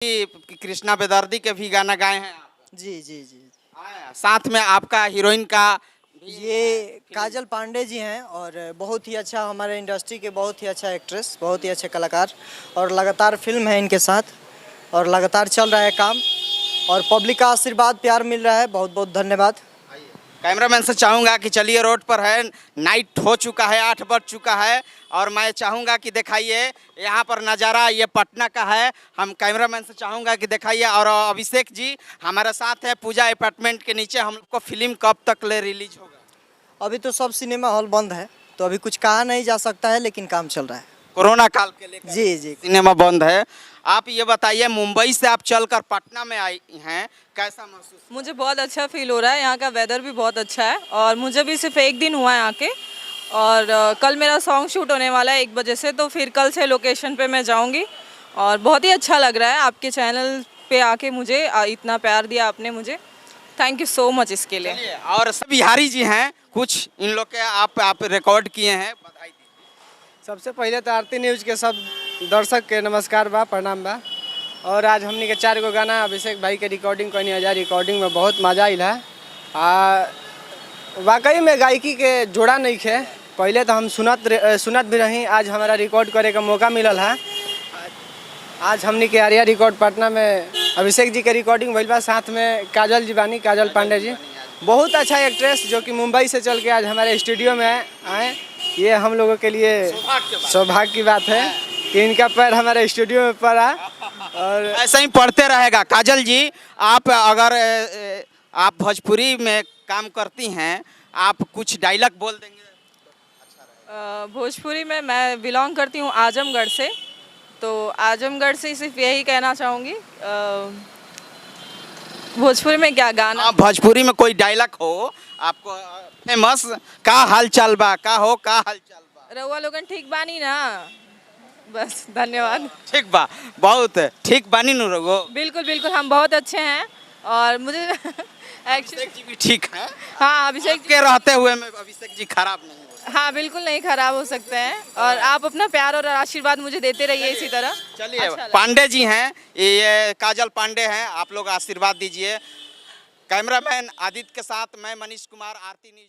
कृष्णा बेदर्दी के भी गाना गाए हैं आप। जी जी जी। साथ में आपका हीरोइन का ये काजल पांडे जी हैं और बहुत ही अच्छा, हमारे इंडस्ट्री के बहुत ही अच्छा एक्ट्रेस, बहुत ही अच्छे कलाकार, और लगातार फिल्म है इनके साथ और लगातार चल रहा है काम और पब्लिक का आशीर्वाद प्यार मिल रहा है। बहुत बहुत धन्यवाद। कैमरामैन से चाहूँगा कि चलिए, रोड पर है, नाइट हो चुका है, 8 बज चुका है और मैं चाहूँगा कि दिखाइए यहाँ पर नज़ारा, ये पटना का है। हम कैमरामैन से चाहूँगा कि दिखाइए। और अभिषेक जी हमारे साथ है पूजा अपार्टमेंट के नीचे। हम लोग को फिल्म कब तक ले रिलीज होगा? अभी तो सब सिनेमा हॉल बंद है तो अभी कुछ कहा नहीं जा सकता है, लेकिन काम चल रहा है। कोरोना काल के लेकर जी जी। सिनेमा बंद है। आप ये बताइए, मुंबई से आप चलकर पटना में आई हैं, कैसा महसूस? मुझे बहुत अच्छा फील हो रहा है। यहाँ का वेदर भी बहुत अच्छा है और मुझे भी सिर्फ एक दिन हुआ है आके। और कल मेरा सॉन्ग शूट होने वाला है 1 बजे से, तो फिर कल से लोकेशन पे मैं जाऊँगी और बहुत ही अच्छा लग रहा है आपके चैनल पे आके। मुझे इतना प्यार दिया आपने मुझे, थैंक यू सो मच इसके लिए। चलिए, और सब बिहारी जी हैं, कुछ इन लोग के आप रिकॉर्ड किए हैं, बधाई दीजिए। सबसे पहले तो आरती न्यूज के सब दर्शक के नमस्कार बा, प्रणाम बा। और आज हमने के 4 गो गाना अभिषेक भाई के रिकॉर्डिंग करनी है। रिकॉर्डिंग में बहुत मजा आइल है। वाकई में गायकी के जोड़ा नहीं खे। पहले तो हम सुनत भी रही, आज हमारा रिकॉर्ड करे का मौका मिलल है। आज हमने के आर्या रिकॉर्ड पटना में अभिषेक जी के रिकॉर्डिंग भइल बा, साथ में काजल जी बानी, काजल पांडे जी, बहुत अच्छा एक्ट्रेस जो कि मुंबई से चल के आज हमारे स्टूडियो में आए। ये हम लोगों के लिए सौभाग्य की बात है कि इनका पैर हमारे स्टूडियो में पड़ा। और ऐसा ही पढ़ते रहेगा। काजल जी, आप अगर आप भोजपुरी में काम करती हैं, आप कुछ डायलॉग बोल देंगे? भोजपुरी में मैं बिलोंग करती हूँ आजमगढ़ से, तो आजमगढ़ से सिर्फ यही कहना चाहूँगी। भोजपुरी में क्या गाना? हाँ, भोजपुरी में कोई डायलॉग हो आपको फेमस। का हाल चाल बा, का हाल चाल बा? रउआ लोगन ठीक बानी ना? बस, धन्यवाद। ठीक बा, बहुत ठीक बानी नु रघु। बिल्कुल बिल्कुल, हम बहुत अच्छे हैं और मुझे एक्चुअली अभिषेक जी भी ठीक है। हाँ, अभिषेक के रहते हुए में अभिषेक जी खराब नहीं हो। हाँ, बिल्कुल नहीं खराब हो सकते हैं और आप अपना प्यार और आशीर्वाद मुझे देते रहिए इसी तरह। चलिए, अच्छा लगा। पांडे जी हैं, ये काजल पांडे हैं, आप लोग आशीर्वाद दीजिए। कैमरामैन आदित्य के साथ मैं मनीष कुमार, आरती न्यूज।